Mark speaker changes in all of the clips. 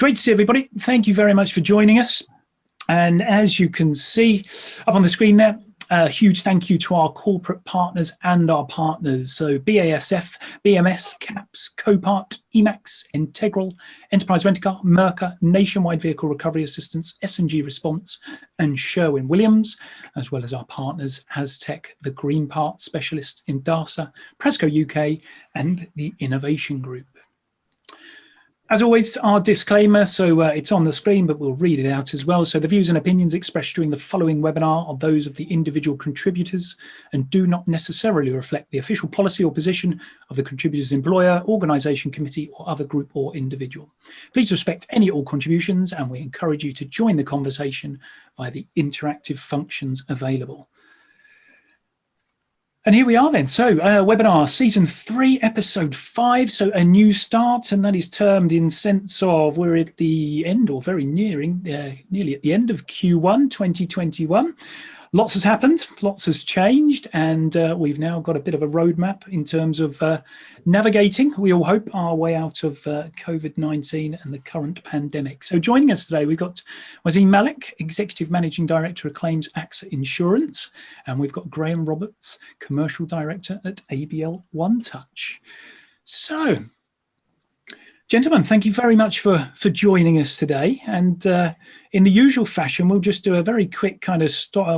Speaker 1: Great to see everybody. Thank you very much for joining us. And as you can see up on the screen there, a huge thank you to our corporate partners and our partners. So BASF, BMS, CAPS, Copart, Emacs, Integral, Enterprise Rent-A-Car, Mercer, Nationwide Vehicle Recovery Assistance, S&G Response, and Sherwin-Williams, as well as our partners, Aztec, the Green Parts Specialist, Indasa, Presco UK, and the Innovation Group. As always, our disclaimer, so it's on the screen, but we'll read it out as well. So the views and opinions expressed during the following webinar are those of the individual contributors and do not necessarily reflect the official policy or position of the contributor's employer, organisation, committee, or other group or individual. Please respect any or contributions, and we encourage you to join the conversation via the interactive functions available. And here we are then. So webinar season 3, episode 5. So a new start, and that is termed in sense of we're at the end or very nearly at the end of Q1 2021. Lots has happened, lots has changed, and we've now got a bit of a roadmap in terms of navigating, we all hope, our way out of COVID-19 and the current pandemic. So joining us today, we've got Wasim Malik, Executive Managing Director of Claims AXA Insurance, and we've got Graham Roberts, Commercial Director at ABL OneTouch. So, gentlemen, thank you very much for joining us today. And in the usual fashion, we'll just do a very quick kind of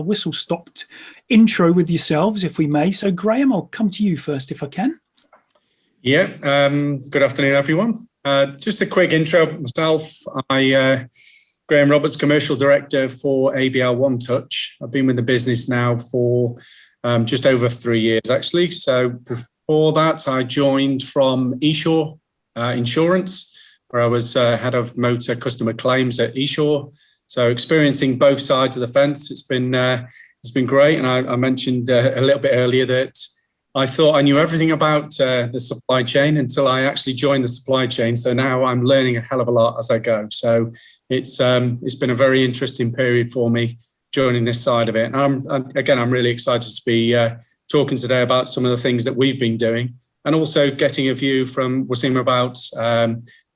Speaker 1: whistle-stopped intro with yourselves, if we may. So, Graham, I'll come to you first, if I can.
Speaker 2: Yeah, good afternoon, everyone. Just a quick intro myself. Graham Roberts, Commercial Director for ABL OneTouch. I've been with the business now for just over 3 years, actually. So before that, I joined from eShore Insurance, where I was head of motor customer claims at eShore. So experiencing both sides of the fence, it's been great. And I mentioned a little bit earlier that I thought I knew everything about the supply chain until I actually joined the supply chain. So now I'm learning a hell of a lot as I go. So it's been a very interesting period for me joining this side of it. And I'm really excited to be talking today about some of the things that we've been doing, and also getting a view from Wasim about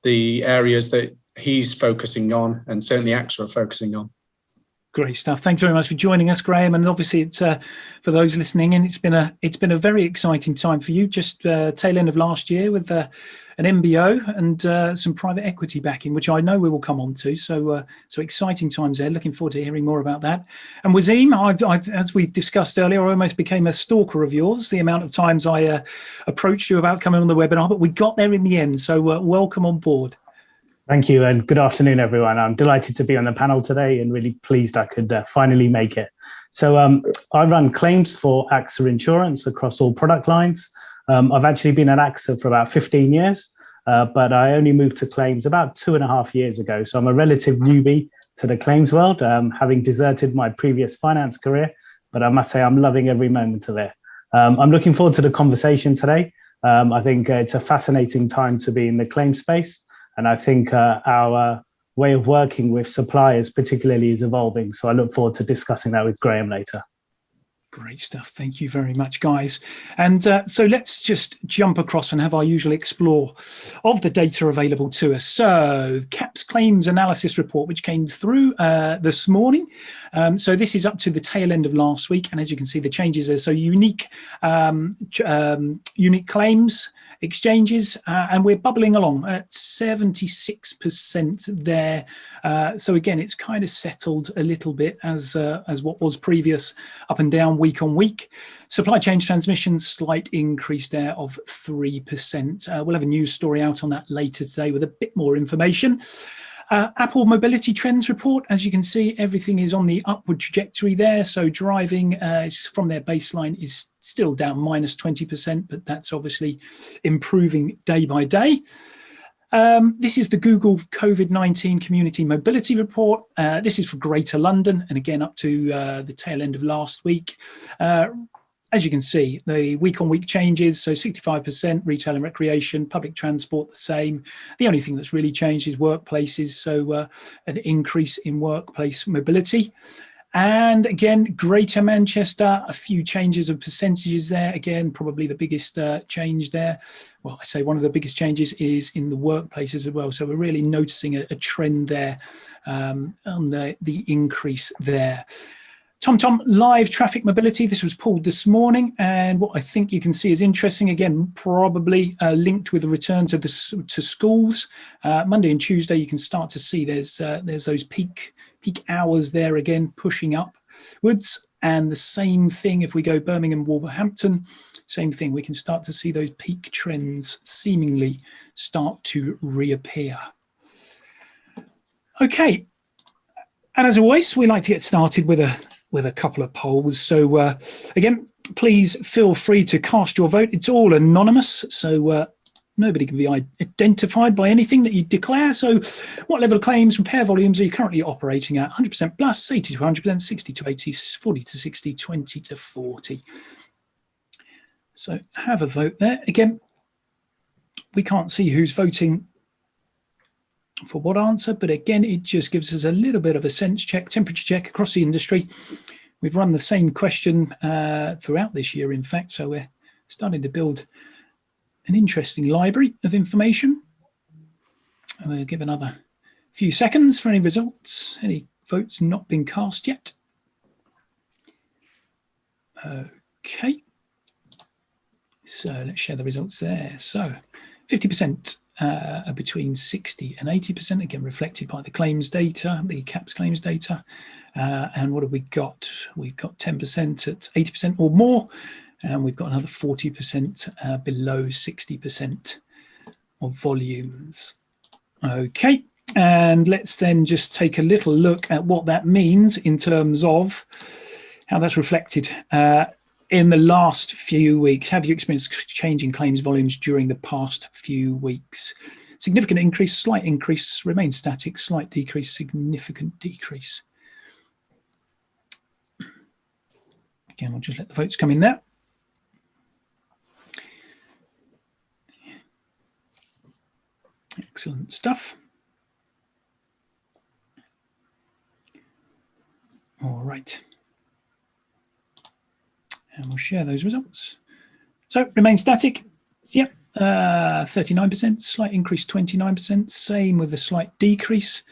Speaker 2: the areas that he's focusing on, and certainly AXA are focusing on.
Speaker 1: Great stuff. Thanks very much for joining us, Graham. And obviously, it's for those listening in, it's been a very exciting time for you. Just tail end of last year with an MBO and some private equity backing, which I know we will come on to. So exciting times there. Looking forward to hearing more about that. And Wasim, I've as we've discussed earlier, I almost became a stalker of yours. The amount of times I approached you about coming on the webinar, but we got there in the end. So welcome on board.
Speaker 3: Thank you, and good afternoon, everyone. I'm delighted to be on the panel today and really pleased I could finally make it. So I run claims for AXA Insurance across all product lines. I've actually been at AXA for about 15 years, but I only moved to claims about 2.5 years ago. So I'm a relative newbie to the claims world, having deserted my previous finance career, but I must say I'm loving every moment of it. I'm looking forward to the conversation today. I think it's a fascinating time to be in the claims space. And I think our way of working with suppliers particularly is evolving. So I look forward to discussing that with Graham later.
Speaker 1: Great stuff. Thank you very much, guys. And so let's just jump across and have our usual explore of the data available to us. So CAPS Claims Analysis Report, which came through this morning. So this is up to the tail end of last week. And as you can see, the changes are so unique claims, exchanges, and we're bubbling along at 76% there. So again, it's kind of settled a little bit as what was previous, up and down week on week. Supply chain transmissions, slight increase there of 3%. We'll have a news story out on that later today with a bit more information. Apple Mobility Trends Report, as you can see, everything is on the upward trajectory there. So driving from their baseline is still down -20%, but that's obviously improving day by day. This is the Google COVID-19 Community Mobility Report. This is for Greater London, and again, up to the tail end of last week. As you can see, the week-on-week changes, so 65% retail and recreation, public transport the same. The only thing that's really changed is workplaces, so an increase in workplace mobility. And again, Greater Manchester, a few changes of percentages there. Again, probably the biggest change there. Well, I say one of the biggest changes is in the workplaces as well. So we're really noticing a trend there on the increase there. TomTom live traffic mobility. This was pulled this morning, and what I think you can see is interesting. Again, probably linked with the return to schools. Monday and Tuesday, you can start to see there's those peak hours there again pushing upwards, and the same thing if we go Birmingham, Wolverhampton. Same thing. We can start to see those peak trends seemingly start to reappear. Okay, and as always, we like to get started with a couple of polls. So again, please feel free to cast your vote. It's all anonymous, so nobody can be identified by anything that you declare. So what level of claims, repair volumes are you currently operating at? 100% plus, 80 to 100%, 60 to 80, 40 to 60, 20 to 40. So have a vote there. Again, we can't see who's voting for what answer, but again, it just gives us a little bit of a sense check, temperature check across the industry. We've run the same question throughout this year, in fact, so we're starting to build an interesting library of information. And we'll give another few seconds for any results, any votes not been cast yet. Okay, so let's share the results there. So 50% are between 60 and 80%, again reflected by the claims data, the CAPS claims data. And what have we got? We've got 10% at 80% or more, and we've got another 40% below 60% of volumes. Okay, and let's then just take a little look at what that means in terms of how that's reflected in the last few weeks. Have you experienced changing claims volumes during the past few weeks? Significant increase, slight increase, remain static, slight decrease, significant decrease. Again, we'll just let the votes come in there. Excellent stuff. All right. And we'll share those results. So remain static, yep, 39%, slight increase 29%, same with a slight decrease,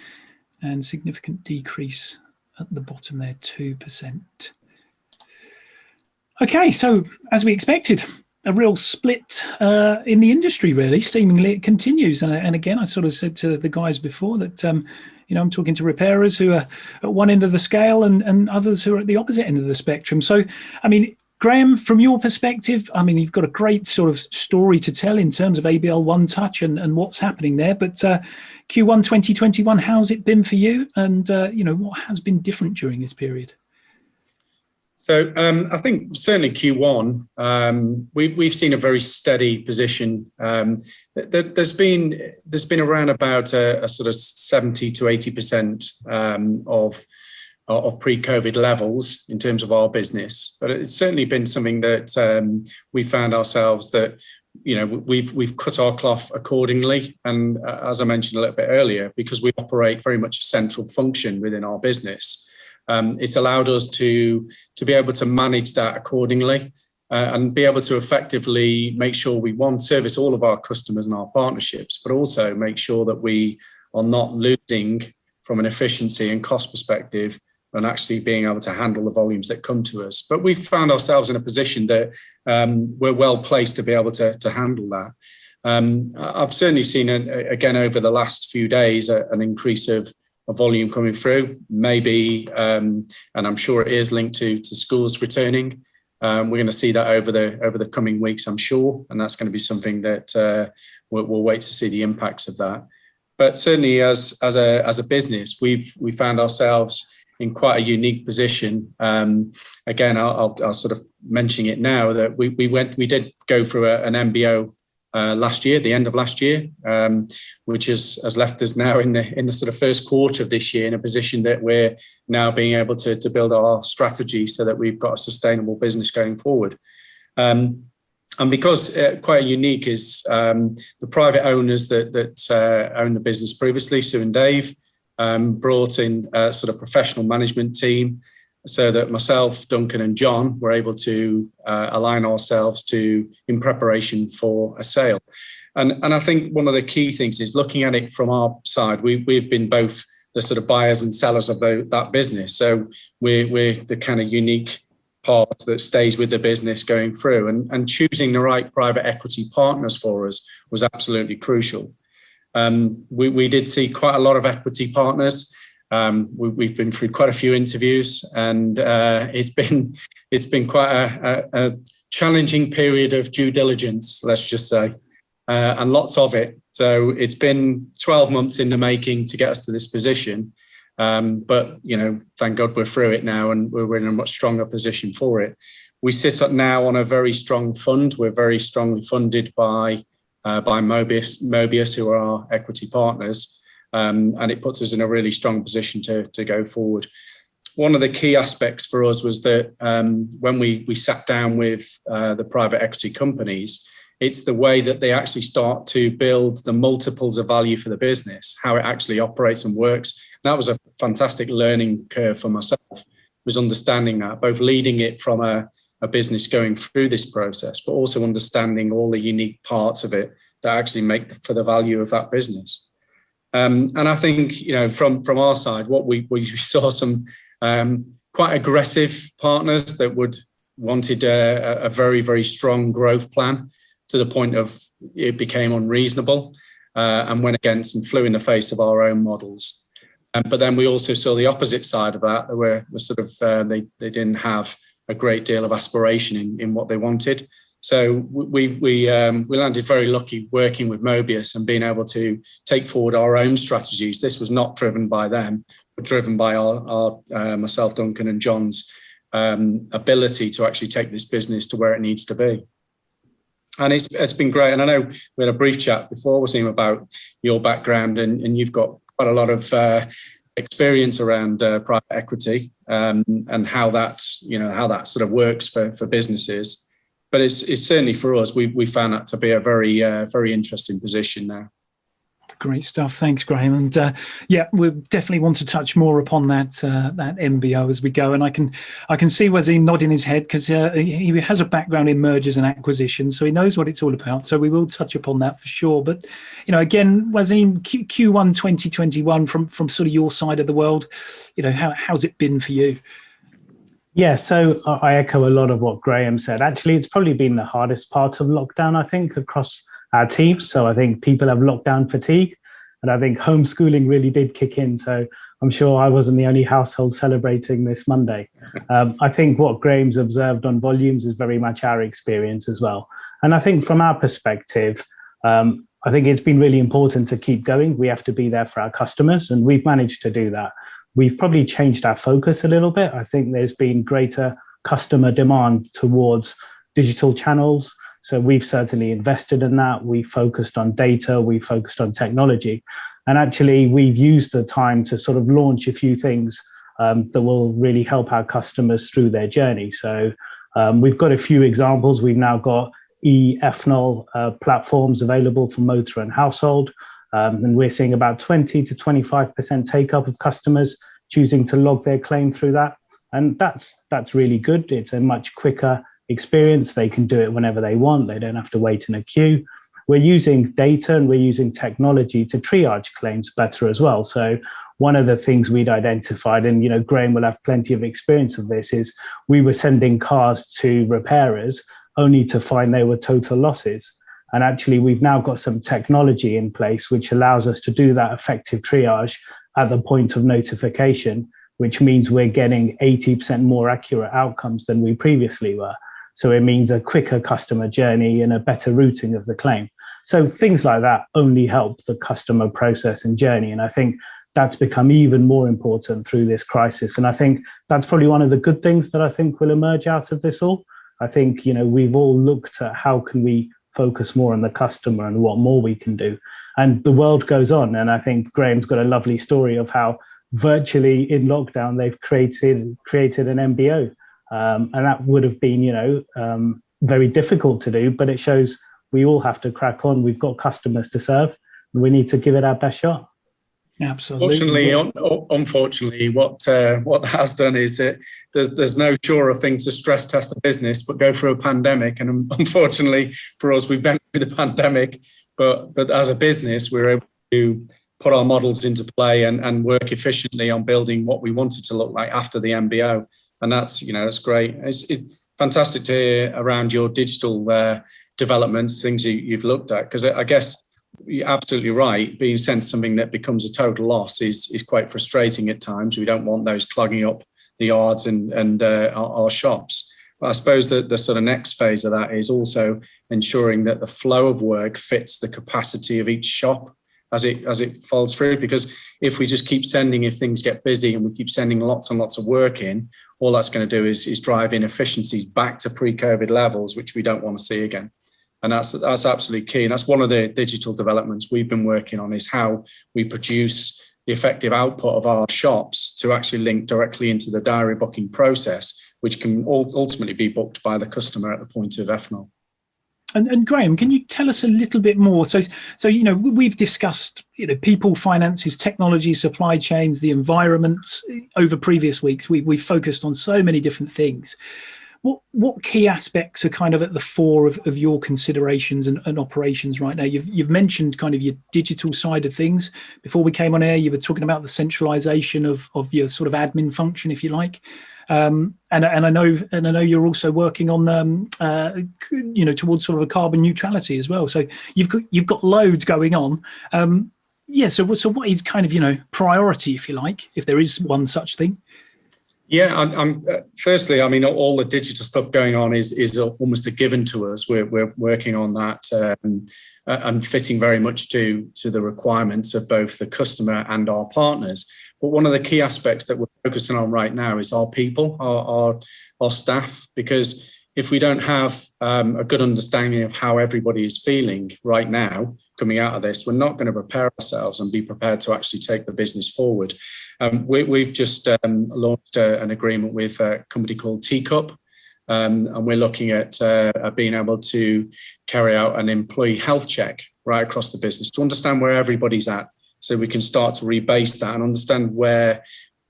Speaker 1: and significant decrease at the bottom there, 2%. Okay, so as we expected, a real split in the industry, really. Seemingly it continues. And again, I sort of said to the guys before that, you know, I'm talking to repairers who are at one end of the scale and others who are at the opposite end of the spectrum. So, I mean, Graham, from your perspective, I mean, you've got a great sort of story to tell in terms of ABL One Touch and what's happening there. But Q1 2021, how's it been for you? And, you know, what has been different during this period?
Speaker 2: So I think certainly Q1, we've seen a very steady position. There's been around about a sort of 70 to 80% of pre-COVID levels in terms of our business, but it's certainly been something that we found ourselves that, you know, we've cut our cloth accordingly. And as I mentioned a little bit earlier, because we operate very much a central function within our business, it's allowed us to be able to manage that accordingly and be able to effectively make sure we, one, service all of our customers and our partnerships, but also make sure that we are not losing from an efficiency and cost perspective and actually being able to handle the volumes that come to us. But we've found ourselves in a position that we're well placed to be able to handle that. I've certainly seen, again, over the last few days, an increase of volume coming through, maybe, and I'm sure it is linked to schools returning. We're going to see that over the coming weeks, I'm sure, and that's going to be something that we'll wait to see the impacts of that. But certainly, as a business, we found ourselves in quite a unique position. Again, I'll sort of mention it now that we did go through an MBO last year, the end of last year, which has left us now in the sort of first quarter of this year in a position that we're now being able to build our strategy so that we've got a sustainable business going forward. And because quite unique is the private owners that owned the business previously, Sue and Dave, brought in a sort of professional management team. so that myself, Duncan and John were able to align ourselves in preparation for a sale. And I think one of the key things is looking at it from our side. We've been both the sort of buyers and sellers of that business. So we're the kind of unique part that stays with the business going through. And choosing the right private equity partners for us was absolutely crucial. We did see quite a lot of equity partners. We've been through quite a few interviews, and it's been quite a challenging period of due diligence, let's just say. And lots of it. So it's been 12 months in the making to get us to this position. But, thank God we're through it now, and we're in a much stronger position for it. We sit up now on a very strong fund. We're very strongly funded by Mobius, who are our equity partners. And it puts us in a really strong position to go forward. One of the key aspects for us was that when we sat down with the private equity companies, it's the way that they actually start to build the multiples of value for the business, how it actually operates and works. And that was a fantastic learning curve for myself, was understanding that, both leading it from a business going through this process, but also understanding all the unique parts of it that actually make for the value of that business. And I think, from our side, what we saw some quite aggressive partners that wanted a very, very strong growth plan, to the point of it became unreasonable, and went against and flew in the face of our own models. But then we also saw the opposite side of that. They were sort of they didn't have a great deal of aspiration in what they wanted. So we landed very lucky working with Mobius and being able to take forward our own strategies. This was not driven by them, but driven by our myself, Duncan, and John's ability to actually take this business to where it needs to be. And it's been great. And I know we had a brief chat before, Wasim, about your background, and you've got quite a lot of experience around private equity and how that sort of works for businesses. But it's certainly for us, we found that to be a very, very interesting position now.
Speaker 1: Great stuff. Thanks, Graham. And we definitely want to touch more upon that MBO as we go. And I can see Wasim nodding his head, because he has a background in mergers and acquisitions, so he knows what it's all about. So we will touch upon that for sure. But again, Wasim, Q1 2021 from sort of your side of the world, how's it been for you?
Speaker 3: Yeah, so I echo a lot of what Graham said. Actually, it's probably been the hardest part of lockdown, I think, across our teams. So I think people have lockdown fatigue, and I think homeschooling really did kick in. So I'm sure I wasn't the only household celebrating this Monday. I think what Graham's observed on volumes is very much our experience as well. And I think from our perspective, I think it's been really important to keep going. We have to be there for our customers, and we've managed to do that. We've probably changed our focus a little bit. I think there's been greater customer demand towards digital channels. So we've certainly invested in that. We focused on data, we focused on technology. And actually, we've used the time to sort of launch a few things that will really help our customers through their journey. So we've got a few examples. We've now got e-ethanol platforms available for motor and household. And we're seeing about 20 to 25% take up of customers choosing to log their claim through that. And that's really good. It's a much quicker experience. They can do it whenever they want. They don't have to wait in a queue. We're using data and we're using technology to triage claims better as well. So one of the things we'd identified, and Graham will have plenty of experience of this, is we were sending cars to repairers only to find they were total losses. And actually, we've now got some technology in place which allows us to do that effective triage at the point of notification, which means we're getting 80% more accurate outcomes than we previously were. So it means a quicker customer journey and a better routing of the claim. So things like that only help the customer process and journey. And I think that's become even more important through this crisis. And I think that's probably one of the good things that I think will emerge out of this all. I think, we've all looked at how can we focus more on the customer and what more we can do. And the world goes on. And I think Graham's got a lovely story of how virtually in lockdown, they've created an MBO. And that would have been, very difficult to do, but it shows we all have to crack on. We've got customers to serve and we need to give it our best shot.
Speaker 1: Absolutely.
Speaker 2: Unfortunately, what that has done is that there's no surer thing to stress test a business but go through a pandemic. And unfortunately for us, we've been through the pandemic, but as a business, we're able to put our models into play and work efficiently on building what we want it to look like after the MBO. And that's great. It's fantastic to hear around your digital developments, things you've looked at, because I guess you're absolutely right. Being sent something that becomes a total loss is quite frustrating at times. We don't want those clogging up the yards and our shops. But I suppose that the sort of next phase of that is also ensuring that the flow of work fits the capacity of each shop as it falls through. Because if we just keep sending, if things get busy and we keep sending lots and lots of work in, all that's going to do is drive inefficiencies back to pre-COVID levels, which we don't want to see again. And that's absolutely key. And that's one of the digital developments we've been working on, is how we produce the effective output of our shops to actually link directly into the diary booking process, which can ultimately be booked by the customer at the point of FNOL.
Speaker 1: And Graham, can you tell us a little bit more? So we've discussed people, finances, technology, supply chains, the environment over previous weeks. We've focused on so many different things. What key aspects are kind of at the fore of your considerations and operations right now? You've mentioned kind of your digital side of things. Before we came on air, you were talking about the centralization of your sort of admin function, if you like. And I know you're also working on towards sort of a carbon neutrality as well. So you've got loads going on. So what is kind of priority, if you like, if there is one such thing?
Speaker 2: Yeah, firstly, I mean, all the digital stuff going on is almost a given to us. We're working on that and fitting very much to the requirements of both the customer and our partners. But one of the key aspects that we're focusing on right now is our people, our staff, because if we don't have a good understanding of how everybody is feeling right now coming out of this, we're not going to prepare ourselves and be prepared to actually take the business forward. We've just launched an agreement with a company called Teacup, and we're looking at being able to carry out an employee health check right across the business to understand where everybody's at, so we can start to rebase that and understand where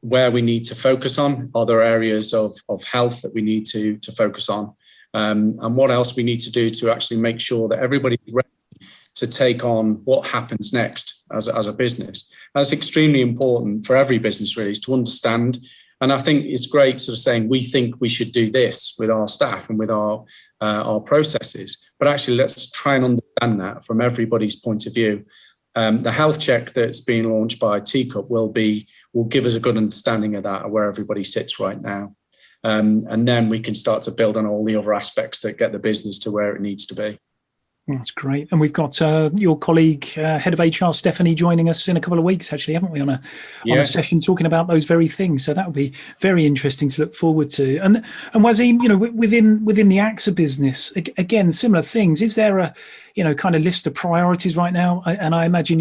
Speaker 2: we need to focus on. Are there areas of health that we need to focus on, and what else we need to do to actually make sure that everybody's ready to take on what happens next as a business. That's extremely important for every business, really, is to understand. And I think it's great sort of saying, we think we should do this with our staff and with our processes, but actually let's try and understand that from everybody's point of view. The health check that's being launched by Teacup will give us a good understanding of that, of where everybody sits right now. And then we can start to build on all the other aspects that get the business to where it needs to be.
Speaker 1: That's great. And we've got your colleague, head of HR, Stephanie, joining us in a couple of weeks, actually, haven't we, on a session talking about those very things. So that would be very interesting to look forward to. And Wasim, within the AXA business, again, similar things. Is there a kind of list of priorities right now? And I imagine,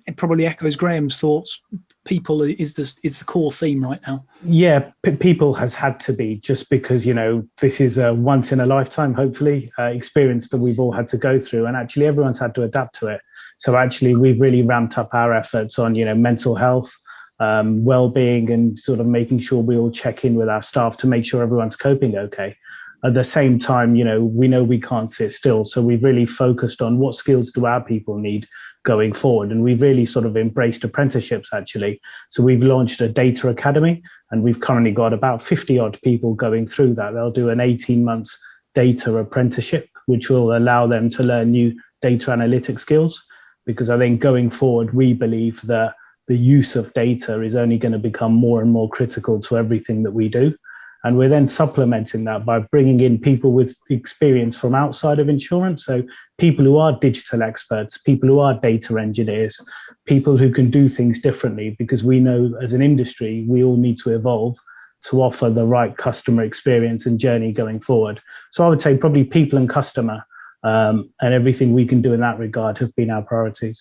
Speaker 1: it probably echoes Graham's thoughts. People is the core theme right now.
Speaker 3: Yeah, people has had to be, just because this is a once in a lifetime, hopefully, experience that we've all had to go through, and actually everyone's had to adapt to it. So actually we've really ramped up our efforts on mental health, well-being, and sort of making sure we all check in with our staff to make sure everyone's coping okay. At the same time, we know we can't sit still, so we've really focused on what skills do our people need going forward. And we've really sort of embraced apprenticeships, actually. So we've launched a data academy, and we've currently got about 50 odd people going through that. They'll do an 18 months data apprenticeship, which will allow them to learn new data analytics skills. Because I think going forward, we believe that the use of data is only going to become more and more critical to everything that we do. And we're then supplementing that by bringing in people with experience from outside of insurance. So people who are digital experts, people who are data engineers, people who can do things differently, because we know as an industry, we all need to evolve to offer the right customer experience and journey going forward. So I would say probably people and customer and everything we can do in that regard have been our priorities.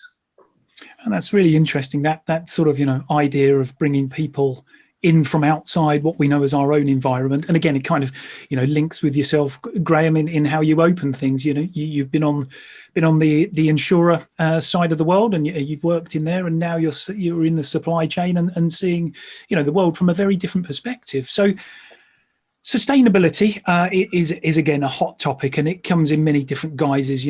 Speaker 1: And that's really interesting, that sort of, idea of bringing people in from outside what we know as our own environment. And again, it kind of, links with yourself, Graham, in how you open things. You've been on the insurer side of the world, and you've worked in there, and now you're in the supply chain and seeing, the world from a very different perspective. So sustainability is again a hot topic, and it comes in many different guises.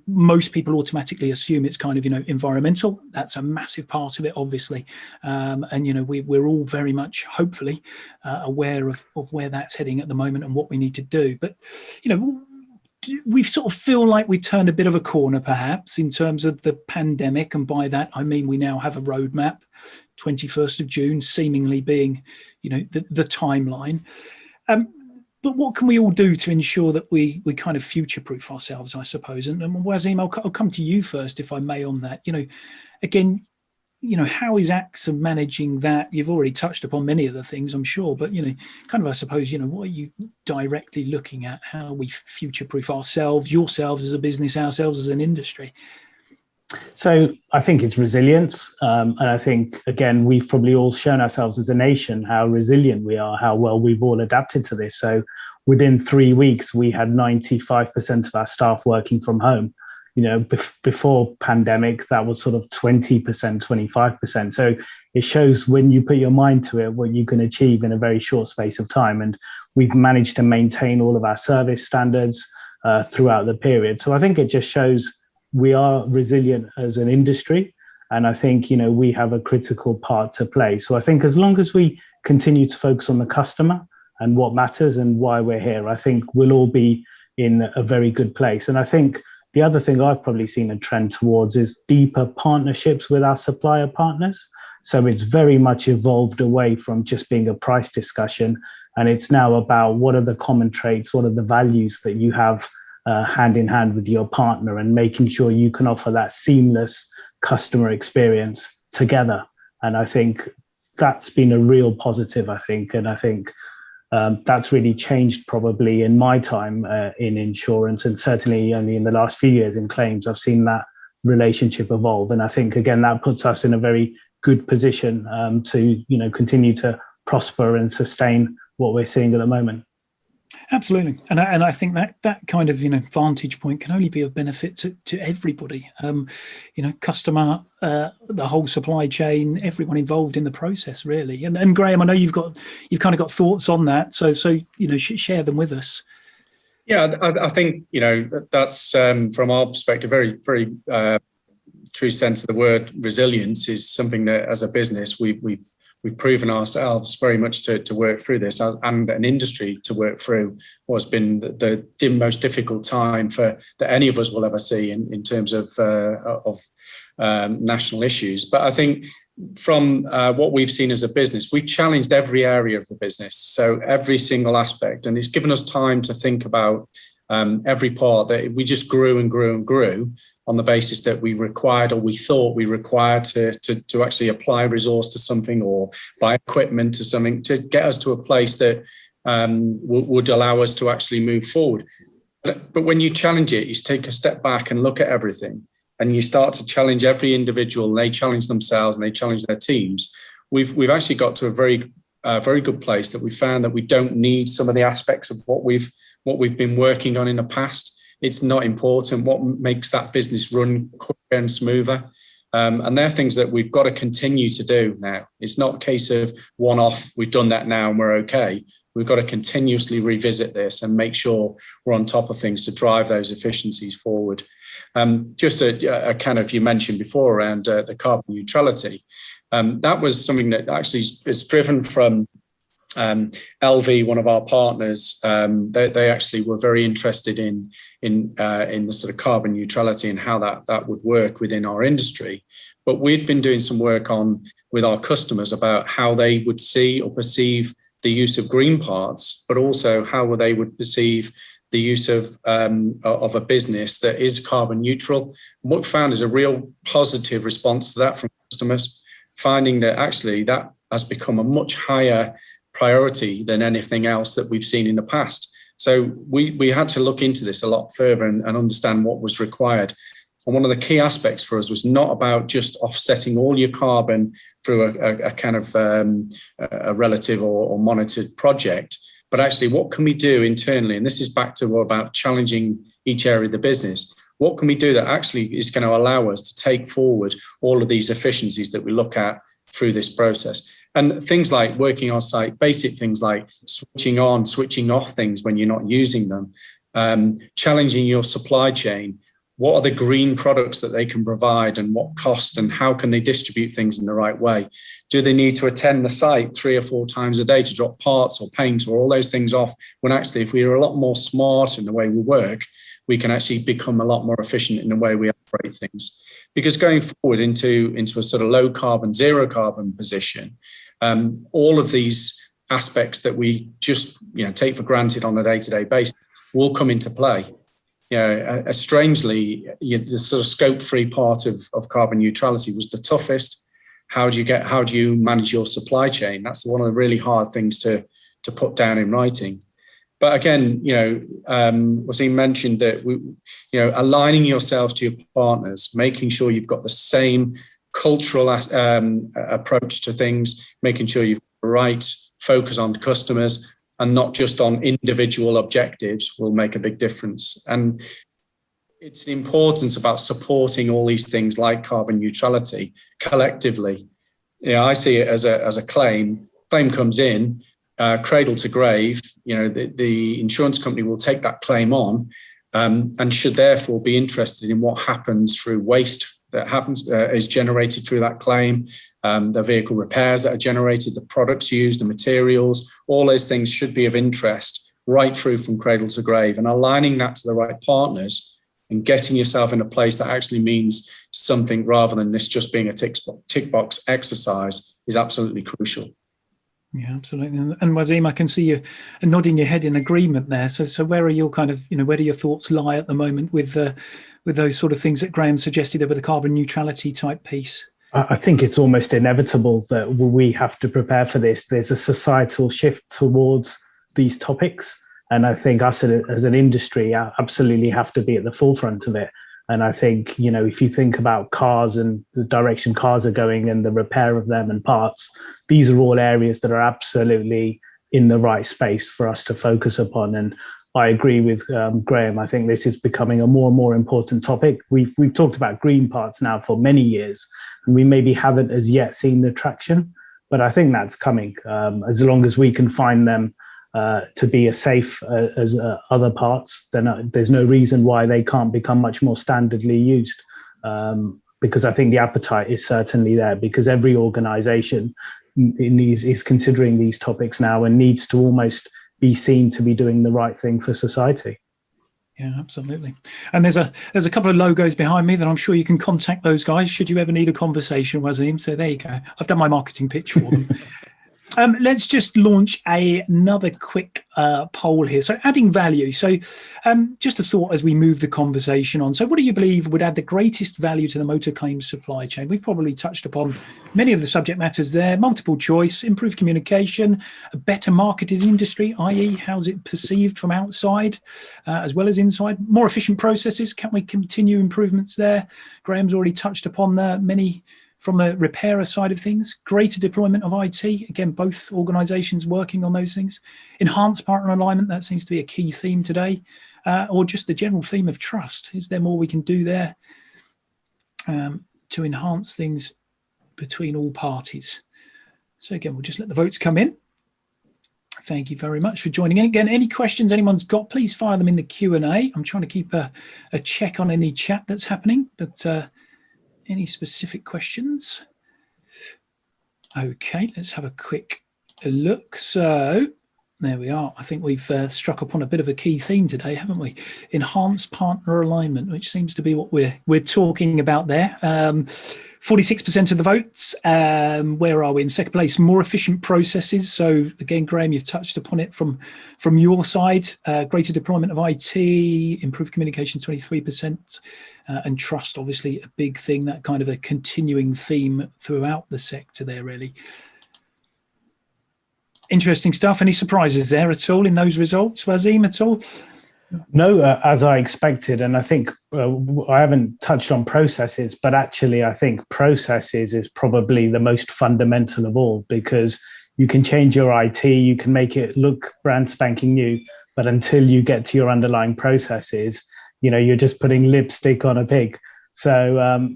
Speaker 1: Most people automatically assume it's kind of environmental. That's a massive part of it, obviously, and we're all very much, hopefully, aware of where that's heading at the moment and what we need to do. But we sort of feel like we turned a bit of a corner, perhaps, in terms of the pandemic, and by that I mean we now have a roadmap, 21st of June seemingly being, the timeline. But what can we all do to ensure that we kind of future-proof ourselves, I suppose? And Wasim, I'll come to you first, if I may, on that. Again, how is AXA managing that? You've already touched upon many of the things, I'm sure, but, kind of, I suppose, what are you directly looking at? How we future-proof ourselves, yourselves as a business, ourselves as an industry?
Speaker 3: So I think it's resilience. And I think, again, we've probably all shown ourselves as a nation how resilient we are, how well we've all adapted to this. So within 3 weeks, we had 95% of our staff working from home. Before pandemic, that was sort of 20%, 25%. So it shows when you put your mind to it, what you can achieve in a very short space of time. And we've managed to maintain all of our service standards throughout the period. So I think it just shows we are resilient as an industry. And I think, we have a critical part to play. So I think as long as we continue to focus on the customer and what matters and why we're here, I think we'll all be in a very good place. And I think the other thing I've probably seen a trend towards is deeper partnerships with our supplier partners. So it's very much evolved away from just being a price discussion. And it's now about what are the common traits, what are the values that you have hand in hand with your partner, and making sure you can offer that seamless customer experience together. And I think that's been a real positive, I think. And I think that's really changed probably in my time in insurance, and certainly only in the last few years in claims, I've seen that relationship evolve. And I think, again, that puts us in a very good position to, continue to prosper and sustain what we're seeing at the moment.
Speaker 1: Absolutely. And I think that kind of, vantage point can only be of benefit to everybody, customer, the whole supply chain, everyone involved in the process, really. And Graham, I know you've kind of got thoughts on that. So share them with us.
Speaker 2: Yeah, I think, that's from our perspective, very, very true sense of the word resilience is something that as a business, we've proven ourselves very much to work through this, and an industry to work through what's been the most difficult time that any of us will ever see in terms of national issues. But I think from what we've seen as a business, we've challenged every area of the business, so every single aspect, and it's given us time to think about every part. That we just grew and grew and grew on the basis that we required, or we thought we required, to actually apply resource to something or buy equipment to something to get us to a place that would allow us to actually move forward. But when you challenge it, you take a step back and look at everything, and you start to challenge every individual, and they challenge themselves and they challenge their teams. We've actually got to a very good place that we found that we don't need some of the aspects of what we've been working on in the past. It's not important. What makes that business run quicker and smoother? And they're things that we've got to continue to do now. It's not a case of one-off, we've done that now and we're okay. We've got to continuously revisit this and make sure we're on top of things to drive those efficiencies forward. Just a kind of, you mentioned before around the carbon neutrality. That was something that actually is driven from LV, one of our partners. They actually were very interested in the sort of carbon neutrality and how that would work within our industry. But we'd been doing some work with our customers about how they would see or perceive the use of green parts, but also how they would perceive the use of a business that is carbon neutral. And what we found is a real positive response to that from customers, finding that actually that has become a much higher priority than anything else that we've seen in the past. So we had to look into this a lot further and understand what was required. And one of the key aspects for us was not about just offsetting all your carbon through a kind of a relative or monitored project, but actually what can we do internally? And this is back to what about challenging each area of the business. What can we do that actually is going to allow us to take forward all of these efficiencies that we look at through this process? And things like working on site, basic things like switching on, switching off things when you're not using them, challenging your supply chain. What are the green products that they can provide and what cost, and how can they distribute things in the right way? Do they need to attend the site 3 or 4 times a day to drop parts or paint or all those things off? When actually, if we are a lot more smart in the way we work, we can actually become a lot more efficient in the way we operate things. Because going forward into a sort of low carbon, zero carbon position, all of these aspects that we just take for granted on a day-to-day basis will come into play. Strangely, the sort of scope-free part of carbon neutrality was the toughest. How do you manage your supply chain? That's one of the really hard things to put down in writing. But again, Wasim mentioned that aligning yourselves to your partners, making sure you've got the same cultural approach to things, making sure you've got the right focus on customers, and not just on individual objectives will make a big difference. And it's the importance about supporting all these things like carbon neutrality collectively. I see it as a claim. Claim comes in, cradle to grave. The insurance company will take that claim on, and should therefore be interested in what happens through waste that is generated through that claim, the vehicle repairs that are generated, the products used, the materials, all those things should be of interest right through from cradle to grave. And aligning that to the right partners and getting yourself in a place that actually means something rather than this just being a tick box exercise is absolutely crucial.
Speaker 1: Yeah, absolutely. And Wasim, I can see you nodding your head in agreement there. So where are your kind of, where do your thoughts lie at the moment with those sort of things that Graham suggested over the carbon neutrality type piece?
Speaker 3: I think it's almost inevitable that we have to prepare for this. There's a societal shift towards these topics. And I think us as an industry absolutely have to be at the forefront of it. And I think, if you think about cars and the direction cars are going and the repair of them and parts, these are all areas that are absolutely in the right space for us to focus upon. And I agree with Graham. I think this is becoming a more and more important topic. We've talked about green parts now for many years, and we maybe haven't as yet seen the traction, but I think that's coming. As long as we can find them to be as safe as other parts, then there's no reason why they can't become much more standardly used. Because I think the appetite is certainly there, because every organization is considering these topics now and needs to almost be seen to be doing the right thing for society.
Speaker 1: Yeah, absolutely. And there's a couple of logos behind me that I'm sure you can contact those guys should you ever need a conversation, Wasim. So there you go. I've done my marketing pitch for them. Let's just launch another quick poll here. So adding value. So just a thought as we move the conversation on. So what do you believe would add the greatest value to the motor claims supply chain? We've probably touched upon many of the subject matters there. Multiple choice, improved communication, a better marketed industry, i.e. how's it perceived from outside as well as inside? More efficient processes. Can we continue improvements there? Graham's already touched upon many from a repairer side of things. Greater deployment of IT, again, both organizations working on those things. Enhanced partner alignment, that seems to be a key theme today, or just the general theme of trust. Is there more we can do there to enhance things between all parties? So again, we'll just let the votes come in. Thank you very much for joining in. Again, any questions anyone's got, please fire them in the Q&A. I'm trying to keep a check on any chat that's happening, but any specific questions? Okay, let's have a quick look. So there we are. I think we've struck upon a bit of a key theme today, haven't we? Enhanced partner alignment, which seems to be what we're talking about there. 46% of the votes. Where are we? In second place, more efficient processes. So again, Graham, you've touched upon it from your side. Greater deployment of IT, improved communication, 23%. And trust, obviously, a big thing, that kind of a continuing theme throughout the sector there, really. Interesting stuff. Any surprises there at all in those results, Wasim, at all?
Speaker 3: No, as I expected. And I think I haven't touched on processes, but actually I think processes is probably the most fundamental of all, because you can change your IT, you can make it look brand spanking new, but until you get to your underlying processes, you're just putting lipstick on a pig. So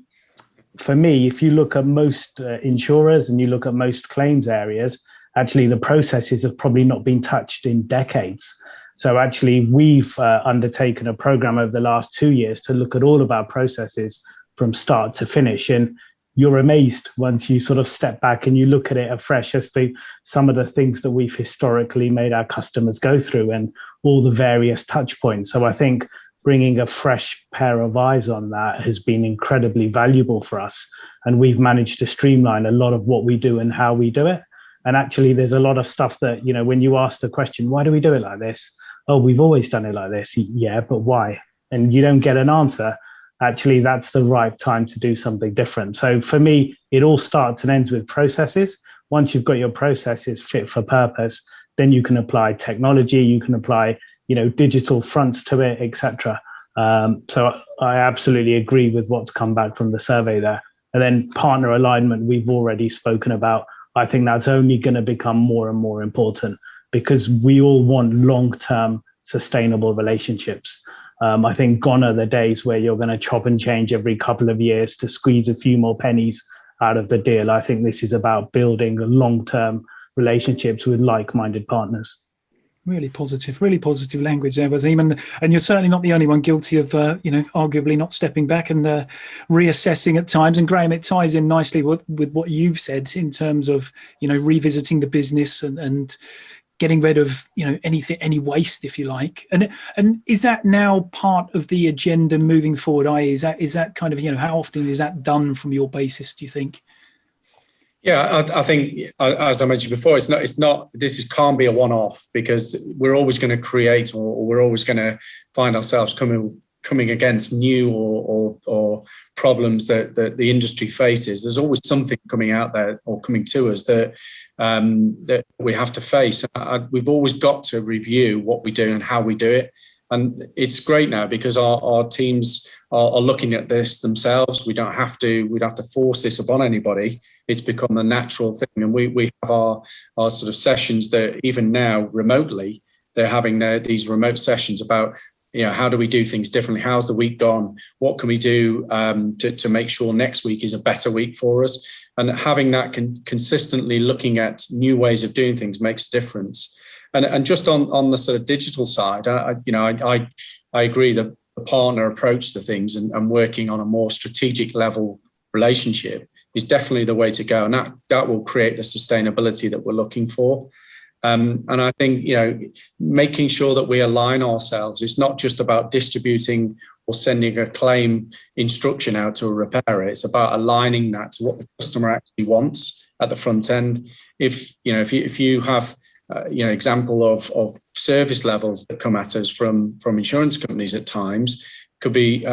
Speaker 3: for me, if you look at most insurers and you look at most claims areas, actually the processes have probably not been touched in decades. So actually, we've undertaken a program over the last 2 years to look at all of our processes from start to finish. And you're amazed once you sort of step back and you look at it afresh as to some of the things that we've historically made our customers go through and all the various touch points. So I think bringing a fresh pair of eyes on that has been incredibly valuable for us. And we've managed to streamline a lot of what we do and how we do it. And actually, there's a lot of stuff that, when you ask the question, why do we do it like this? Oh, we've always done it like this. Yeah, but why? And you don't get an answer. Actually, that's the right time to do something different. So for me, it all starts and ends with processes. Once you've got your processes fit for purpose, then you can apply technology, you can apply, digital fronts to it, etc. So I absolutely agree with what's come back from the survey there. And then partner alignment, we've already spoken about. I think that's only going to become more and more important, because we all want long-term sustainable relationships. I think gone are the days where you're going to chop and change every couple of years to squeeze a few more pennies out of the deal. I think this is about building long-term relationships with like-minded partners.
Speaker 1: Really positive language there, Wasim. And you're certainly not the only one guilty of, arguably not stepping back and reassessing at times. And Graham, it ties in nicely with what you've said in terms of, revisiting the business and getting rid of, any waste, if you like. And is that now part of the agenda moving forward? Is that kind of, how often is that done from your basis, do you think?
Speaker 2: Yeah, I think, as I mentioned before, can't be a one-off, because we're always going to create, or we're always going to find ourselves coming against new or problems that the industry faces. There's always something coming out there or coming to us that we have to face. We've always got to review what we do and how we do it. And it's great now because our teams are looking at this themselves. We'd have to force this upon anybody. It's become a natural thing. And we have our sort of sessions that even now remotely, they're having these remote sessions about, how do we do things differently? How's the week gone? What can we do to make sure next week is a better week for us? And having that consistently looking at new ways of doing things makes a difference. And just on the sort of digital side, I agree that the partner approach to things and working on a more strategic level relationship is definitely the way to go. And that will create the sustainability that we're looking for. And I think, making sure that we align ourselves, it's not just about distributing or sending a claim instruction out to a repairer. It's about aligning that to what the customer actually wants at the front end. If you have example of service levels that come at us from insurance companies at times, could be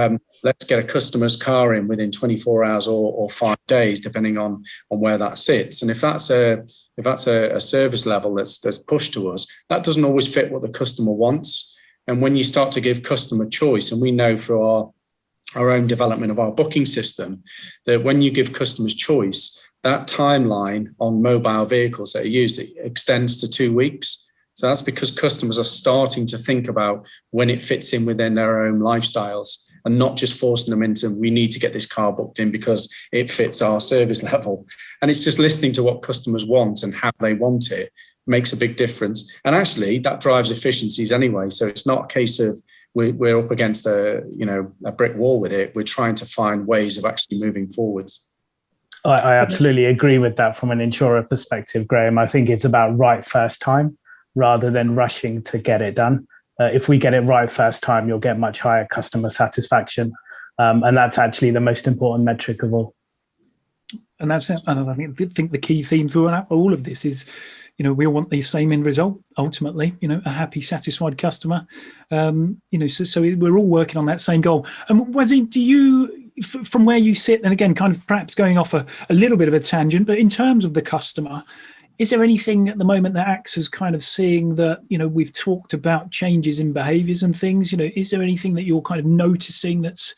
Speaker 2: let's get a customer's car in within 24 hours or 5 days, depending on where that sits. And if that's a service level that's pushed to us, that doesn't always fit what the customer wants. And when you start to give customer choice, and we know through our own development of our booking system that when you give customers choice, that timeline on mobile vehicles that are used, it extends to 2 weeks. So that's because customers are starting to think about when it fits in within their own lifestyles and not just forcing them into, we need to get this car booked in because it fits our service level. And it's just listening to what customers want and how they want it makes a big difference. And actually that drives efficiencies anyway. So it's not a case of we're up against a brick wall with it. We're trying to find ways of actually moving forwards.
Speaker 3: I absolutely agree with that from an insurer perspective, Graham. I think it's about right first time rather than rushing to get it done. If we get it right first time, you'll get much higher customer satisfaction. And that's actually the most important metric of all.
Speaker 1: And that's it. I think the key theme through all of this is, we all want the same end result, ultimately, a happy, satisfied customer. So we're all working on that same goal. And Wasim, do you, from where you sit, and again, kind of perhaps going off a little bit of a tangent, but in terms of the customer, is there anything at the moment that AXA's kind of seeing that, we've talked about changes in behaviours and things, is there anything that you're kind of noticing that's,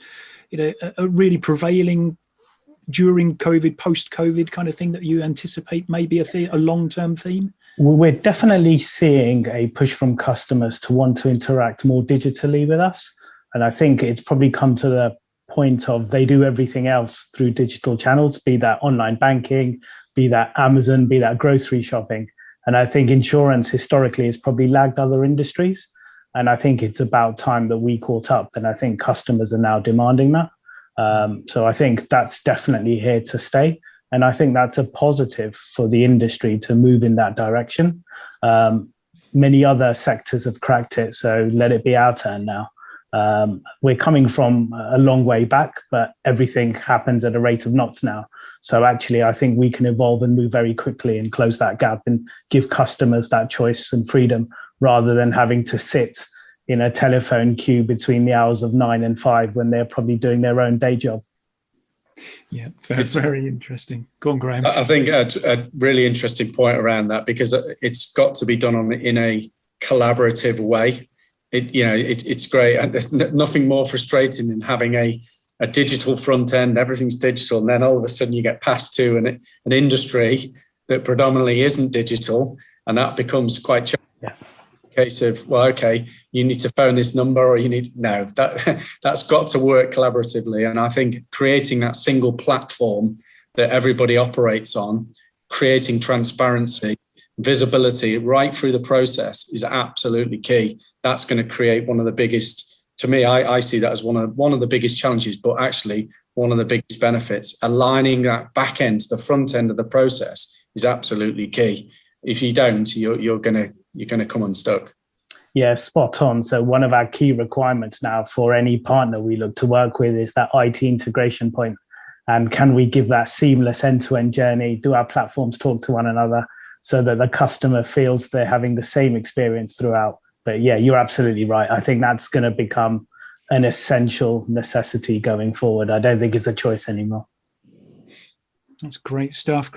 Speaker 1: a really prevailing during COVID, post-COVID kind of thing that you anticipate maybe a long-term theme?
Speaker 3: Well, we're definitely seeing a push from customers to want to interact more digitally with us. And I think it's probably come to the point of they do everything else through digital channels, be that online banking, be that Amazon, be that grocery shopping. And I think insurance historically has probably lagged other industries. And I think it's about time that we caught up. And I think customers are now demanding that. So I think that's definitely here to stay. And I think that's a positive for the industry to move in that direction. Many other sectors have cracked it, so let it be our turn now. We're coming from a long way back, but everything happens at a rate of knots now. So actually, I think we can evolve and move very quickly and close that gap and give customers that choice and freedom rather than having to sit in a telephone queue between the hours of 9 and 5 when they're probably doing their own day job.
Speaker 1: Yeah, very interesting. Go on, Graham.
Speaker 2: I think a really interesting point around that, because it's got to be done in a collaborative way. It's great, and there's nothing more frustrating than having a digital front end. Everything's digital, and then all of a sudden you get passed to an industry that predominantly isn't digital, and that becomes quite challenging.
Speaker 3: Yeah.
Speaker 2: Case of, well, okay, you need to phone this number, or that's got to work collaboratively. And I think creating that single platform that everybody operates on, creating transparency, visibility right through the process is absolutely key. That's going to create one of the biggest, to me, I see that as one of the biggest challenges, but actually one of the biggest benefits. Aligning that back end to the front end of the process is absolutely key. If you don't, you're going to come unstuck.
Speaker 3: Yeah, spot on. So one of our key requirements now for any partner we look to work with is that IT integration point. And can we give that seamless end-to-end journey? Do our platforms talk to one another so that the customer feels they're having the same experience throughout? But yeah, you're absolutely right. I think that's going to become an essential necessity going forward. I don't think it's a choice anymore.
Speaker 1: That's great stuff.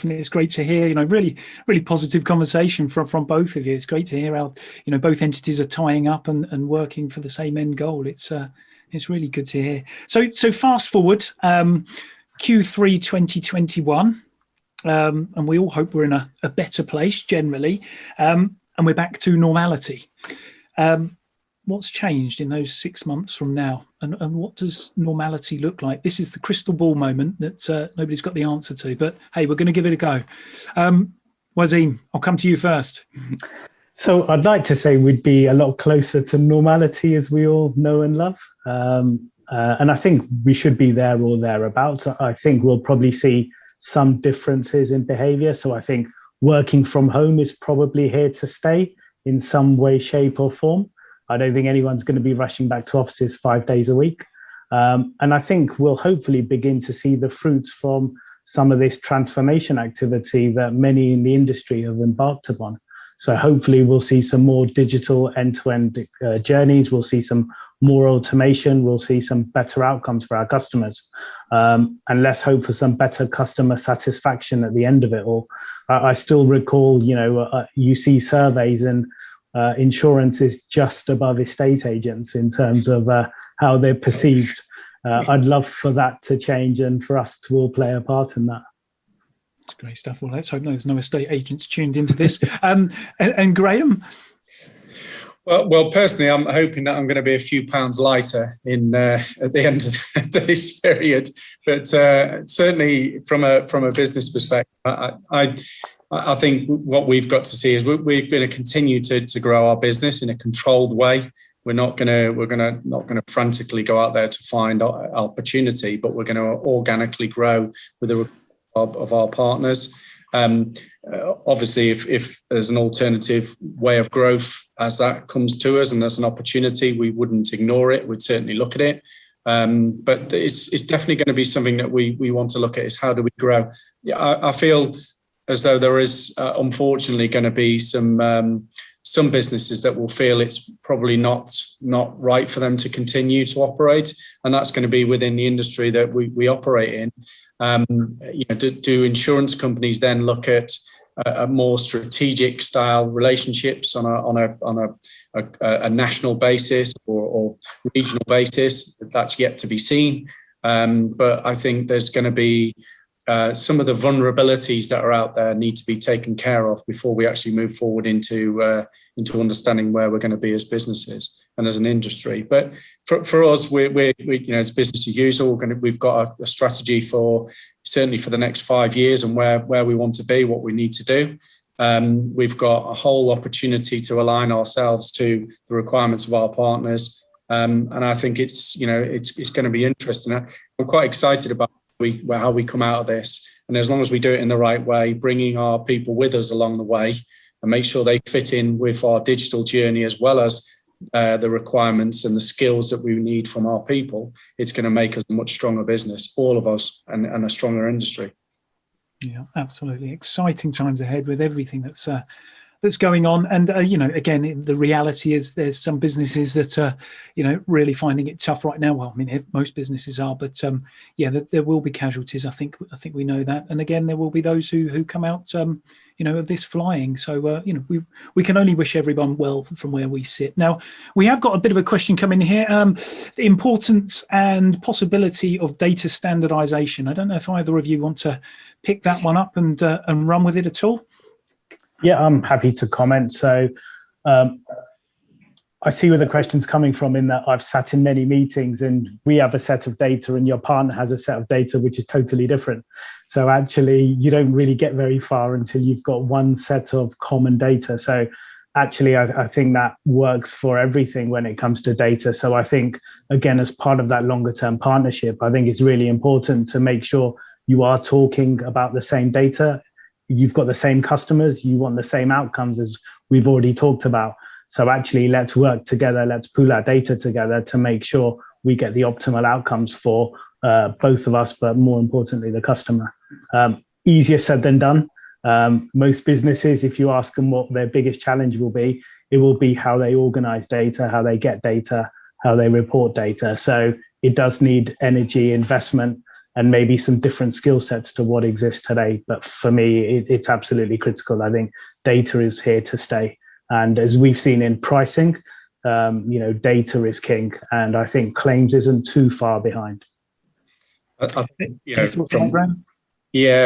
Speaker 1: And it's great to hear, really, really positive conversation from both of you. It's great to hear how, both entities are tying up and working for the same end goal. It's really good to hear. So fast forward, Q3 2021, and we all hope we're in a better place generally, and we're back to normality. What's changed in those 6 months from now? And what does normality look like? This is the crystal ball moment that nobody's got the answer to, but hey, we're going to give it a go. Wazim, I'll come to you first.
Speaker 3: So I'd like to say we'd be a lot closer to normality, as we all know and love. And I think we should be there or thereabouts. I think we'll probably see some differences in behavior. So I think working from home is probably here to stay in some way, shape or form. I don't think anyone's going to be rushing back to offices 5 days a week. And I think we'll hopefully begin to see the fruits from some of this transformation activity that many in the industry have embarked upon. So hopefully we'll see some more digital end-to-end journeys. We'll see some more automation. We'll see some better outcomes for our customers. And let's hope for some better customer satisfaction at the end of it all. I still recall, you see surveys and insurance is just above estate agents in terms of how they're perceived. I'd love for that to change and for us to all play a part in that.
Speaker 1: That's great stuff. Well, let's hope there's no estate agents tuned into this. And Graham?
Speaker 2: Well, personally, I'm hoping that I'm going to be a few pounds lighter at the end of this period. But certainly from a business perspective, I think what we've got to see is we're going to continue to grow our business in a controlled way. We're not going to frantically go out there to find opportunity, but we're going to organically grow with the of our partners. Obviously, if there's an alternative way of growth as that comes to us and there's an opportunity, we wouldn't ignore it. We'd certainly look at it. But it's definitely going to be something that we want to look at, is how do we grow? Yeah, I feel as though there is unfortunately going to be some businesses that will feel it's probably not right for them to continue to operate, and that's going to be within the industry that we operate in. Do insurance companies then look at a more strategic style relationships on a national basis or regional basis. That's yet to be seen. But I think there's going to be some of the vulnerabilities that are out there need to be taken care of before we actually move forward into understanding where we're going to be as businesses and as an industry. But for us, we it's business as usual. We've got a strategy for certainly for the next 5 years and where we want to be, what we need to do. We've got a whole opportunity to align ourselves to the requirements of our partners. And I think it's going to be interesting. I'm quite excited about how we come out of this. And as long as we do it in the right way, bringing our people with us along the way and make sure they fit in with our digital journey as well as the requirements and the skills that we need from our people, it's going to make us a much stronger business, all of us, and a stronger industry.
Speaker 1: Yeah, absolutely. Exciting times ahead with everything that's going on. And, again, the reality is there's some businesses that are, really finding it tough right now. Well, I mean, most businesses are, but there will be casualties. I think we know that. And again, there will be those who come out, of this flying. So, we can only wish everyone well from where we sit. Now, we have got a bit of a question coming here. The importance and possibility of data standardization. I don't know if either of you want to pick that one up and run with it at all.
Speaker 3: Yeah, I'm happy to comment. So I see where the question's coming from, in that I've sat in many meetings and we have a set of data and your partner has a set of data which is totally different. So actually, you don't really get very far until you've got one set of common data. So actually, I think that works for everything when it comes to data. So I think, again, as part of that longer term partnership, I think it's really important to make sure you are talking about the same data. You've got the same customers, you want the same outcomes as we've already talked about. So actually, let's work together, let's pool our data together to make sure we get the optimal outcomes for both of us, but more importantly, the customer. Easier said than done. Most businesses, if you ask them what their biggest challenge will be, it will be how they organize data, how they get data, how they report data. So it does need energy, investment, and maybe some different skill sets to what exists today. But for me, it's absolutely critical. I think data is here to stay. And as we've seen in pricing, data is king. And I think claims isn't too far behind.
Speaker 2: I think,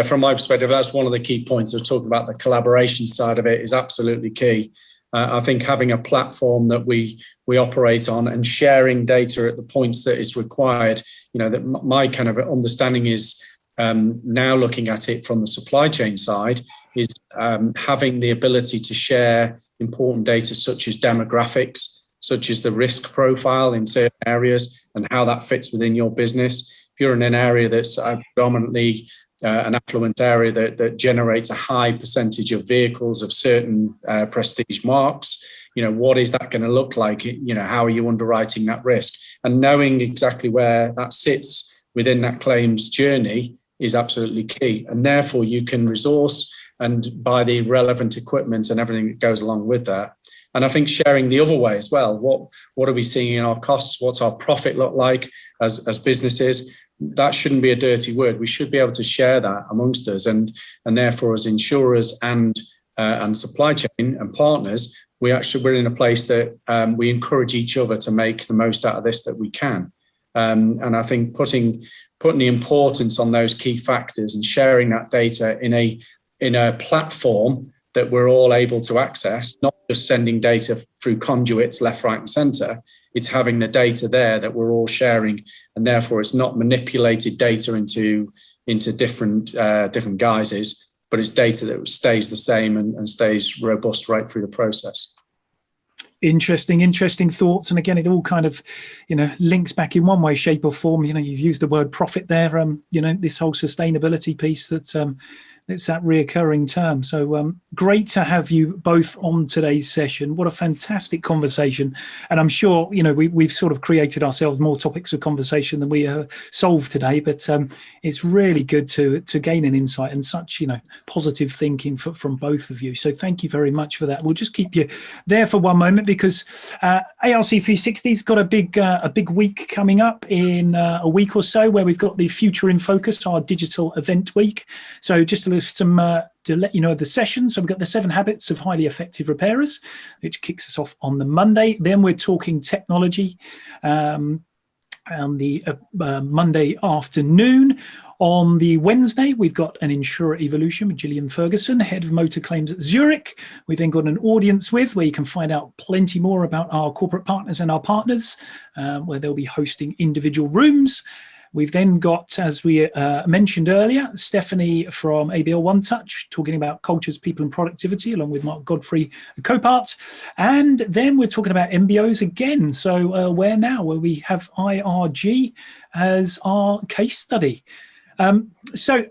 Speaker 2: from my perspective, that's one of the key points. I was talking about the collaboration side of it is absolutely key. I think having a platform that we operate on and sharing data at the points that is required, that my kind of understanding is now looking at it from the supply chain side is having the ability to share important data such as demographics, such as the risk profile in certain areas and how that fits within your business. If you're in an area that's predominantly an affluent area that generates a high percentage of vehicles of certain prestige marks, what is that going to look like? How are you underwriting that risk? And knowing exactly where that sits within that claims journey is absolutely key. And therefore you can resource and buy the relevant equipment and everything that goes along with that. And I think sharing the other way as well, what are we seeing in our costs? What's our profit look like as businesses? That shouldn't be a dirty word. We should be able to share that amongst us, and therefore as insurers and supply chain and partners, we're in a place that we encourage each other to make the most out of this that we can. And I think putting the importance on those key factors and sharing that data in a platform that we're all able to access, not just sending data through conduits left, right, and centre. It's having the data there that we're all sharing, and therefore it's not manipulated data into different guises, but it's data that stays the same and stays robust right through the process.
Speaker 1: Interesting thoughts. And again, it all kind of, links back in one way, shape or form. You've used the word profit there. This whole sustainability piece that's that reoccurring term. So great to have you both on today's session. What a fantastic conversation. And I'm sure, we've sort of created ourselves more topics of conversation than we solved today, but it's really good to gain an insight and such, positive thinking from both of you. So thank you very much for that. We'll just keep you there for one moment because ARC360's got a big week coming up in a week or so, where we've got the Future in Focus, our digital event week. So just to let you know the session. So we've got the 7 Habits of Highly Effective Repairers, which kicks us off on the Monday. Then we're talking technology on the Monday afternoon. On the Wednesday, we've got an Insurer Evolution with Gillian Ferguson, Head of Motor Claims at Zurich. We've then got an audience with, where you can find out plenty more about our corporate partners and our partners, where they'll be hosting individual rooms. We've then got, as we mentioned earlier, Stephanie from ABL One Touch talking about cultures, people and productivity, along with Mark Godfrey, the co-part. And then we're talking about MBOs again. So where we have IRG as our case study. So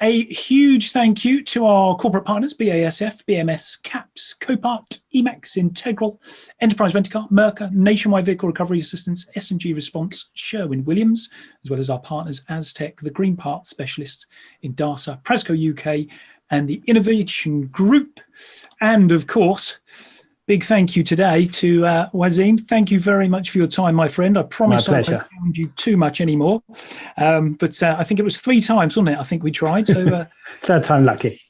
Speaker 1: a huge thank you to our corporate partners, BASF, BMS, CAPS, Copart, Emacs, Integral, Enterprise Rent-A-Car, Mercer, Nationwide Vehicle Recovery Assistance, S&G Response, Sherwin-Williams, as well as our partners, Aztec, the Green Parts Specialist, Indasa, Presco UK, and the Innovation Group. And of course, big thank you today to Wasim. Thank you very much for your time, my friend. I promise I won't hound you too much anymore. But I think it was 3 times, wasn't it? I think we tried. So
Speaker 3: third time lucky.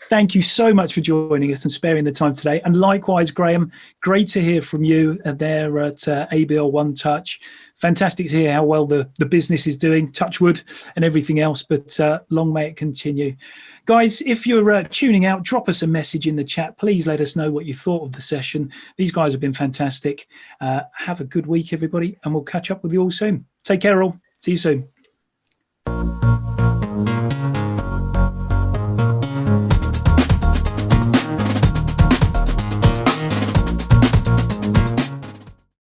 Speaker 1: Thank you so much for joining us and sparing the time today. And likewise, Graham, great to hear from you there at ABL One Touch. Fantastic to hear how well the business is doing, touch wood and everything else, but long may it continue. Guys, if you're tuning out, drop us a message in the chat. Please let us know what you thought of the session. These guys have been fantastic. Have a good week, everybody, and we'll catch up with you all soon. Take care, all. See you soon.